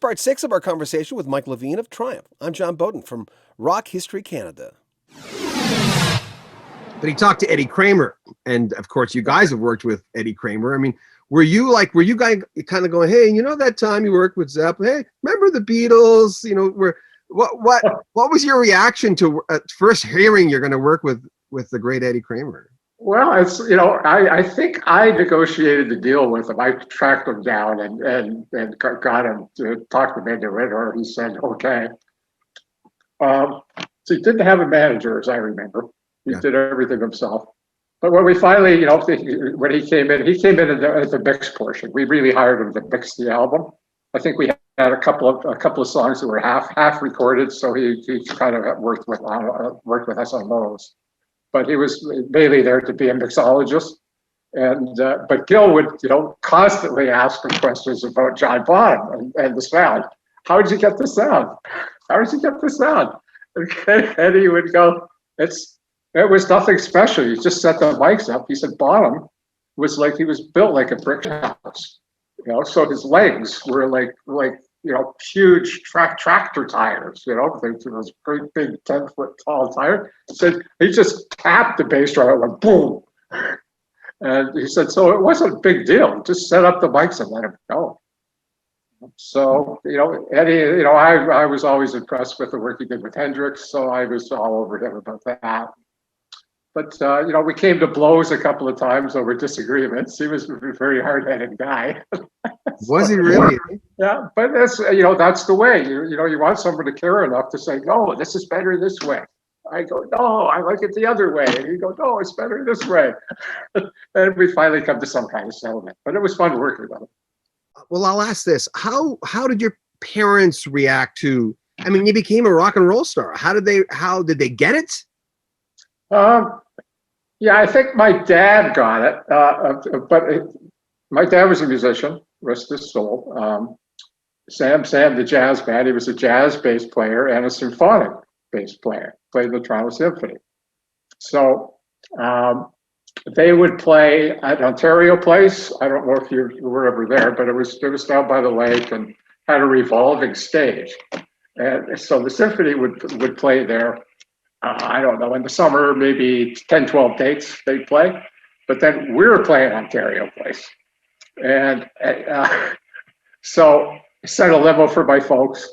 part 6 of our conversation with Mike Levine of Triumph. I'm John Beaudin from Rock History Canada. But he talked to Eddie Kramer, and of course, you guys have worked with Eddie Kramer. I mean, were you guys kind of going, hey, you know that time you worked with Zeppelin? Hey, remember the Beatles? You know, what was your reaction to first hearing you're going to work with the great Eddie Kramer? Well, I think I negotiated the deal with him. I tracked him down and got him to talk him into it, or he said, okay. So he didn't have a manager, as I remember. He did everything himself. But when we finally, when he came in at the mix portion. We really hired him to mix the album. I think we had a couple of songs that were half recorded, so he kind of worked with us on those. But he was mainly there to be a mixologist. And but Gil would, constantly ask him questions about John Bonham and the sound. How did you get the sound? How did you get the sound? And he would go, it was nothing special. He just set the mics up. He said Bonham was like, he was built like a brick house, so his legs were like huge tractor tires, those great big 10-foot tall tires. He said he just tapped the bass drum and went boom. And he said, so it wasn't a big deal. Just set up the mics and let him go. So, Eddie, I was always impressed with the work he did with Hendrix, so I was all over him about that. But, we came to blows a couple of times over disagreements. He was a very hard-headed guy. Was he really? Yeah, but that's the way. You want someone to care enough to say, no, this is better this way. I go, no, I like it the other way. And he goes, no, it's better this way. And we finally come to some kind of settlement. But it was fun working with him. Well, I'll ask this. How did your parents react to, you became a rock and roll star. How did they get it? Yeah, I think my dad got it. But my dad was a musician, rest his soul. Sam, the jazz band, he was a jazz bass player and a symphonic bass player, played the Toronto Symphony. So they would play at Ontario Place. I don't know if you were ever there, but it was down by the lake and had a revolving stage. And so the symphony would play there. I don't know, in the summer, maybe 10, 12 dates they'd play. But then we were playing Ontario Place. And so I sent a limo for my folks,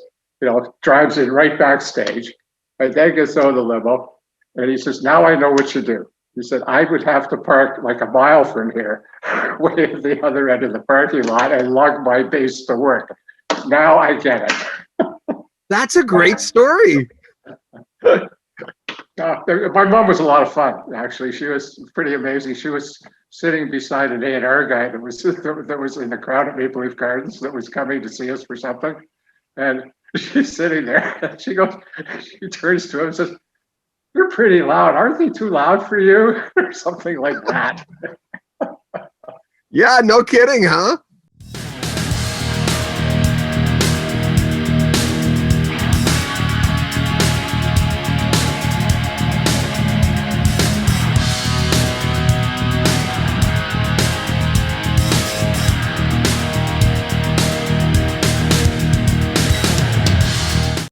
drives in right backstage. My dad gets out of the limo and he says, now I know what you do. He said, I would have to park like a mile from here, way at the other end of the parking lot and lug my bass to work. Now I get it. That's a great story. My mom was a lot of fun, actually. She was pretty amazing. She was sitting beside an A&R guy that was in the crowd at Maple Leaf Gardens that was coming to see us for something. And she's sitting there. And she turns to him and says, you're pretty loud. Aren't they too loud for you? Or something like that. Yeah, no kidding, huh?